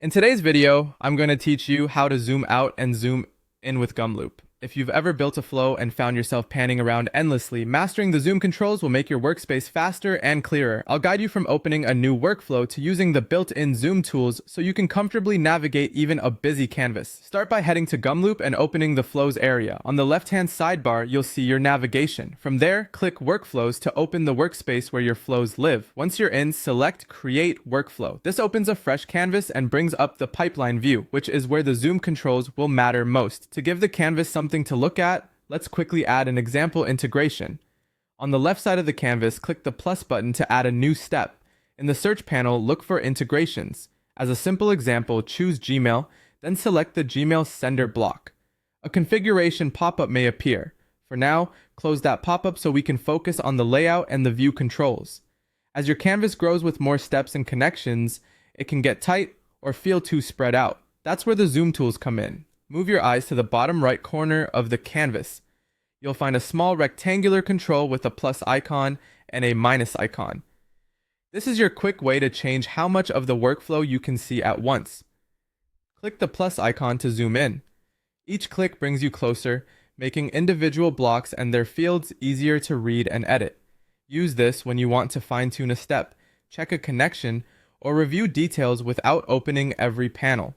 In today's video, I'm going to teach you how to zoom out and zoom in with Gumloop. If you've ever built a flow and found yourself panning around endlessly, mastering the zoom controls will make your workspace faster and clearer. I'll guide you from opening a new workflow to using the built-in zoom tools so you can comfortably navigate even a busy canvas. Start by heading to Gumloop and opening the flows area. On the left-hand sidebar, you'll see your navigation. From there, click Workflows to open the workspace where your flows live. Once you're in, select Create Workflow. This opens a fresh canvas and brings up the pipeline view, which is where the zoom controls will matter most. To give the canvas something to look at, let's quickly add an example integration. On the left side of the canvas, click the plus button to add a new step. In the search panel, look for integrations. As a simple example, choose Gmail, then select the Gmail sender block. A configuration pop-up may appear. For now, close that pop-up so we can focus on the layout and the view controls. As your canvas grows with more steps and connections, it can get tight or feel too spread out. That's where the zoom tools come in. Move your eyes to the bottom right corner of the canvas. You'll find a small rectangular control with a plus icon and a minus icon. This is your quick way to change how much of the workflow you can see at once. Click the plus icon to zoom in. Each click brings you closer, making individual blocks and their fields easier to read and edit. Use this when you want to fine-tune a step, check a connection, or review details without opening every panel.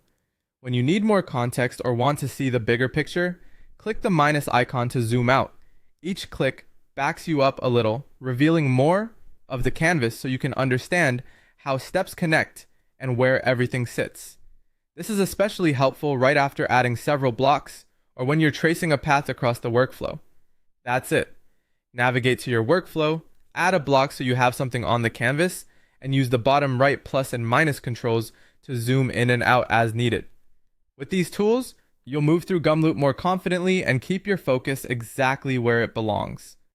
When you need more context or want to see the bigger picture, click the minus icon to zoom out. Each click backs you up a little, revealing more of the canvas so you can understand how steps connect and where everything sits. This is especially helpful right after adding several blocks or when you're tracing a path across the workflow. That's it. Navigate to your workflow, add a block so you have something on the canvas, and use the bottom right plus and minus controls to zoom in and out as needed. With these tools, you'll move through Gumloop more confidently and keep your focus exactly where it belongs.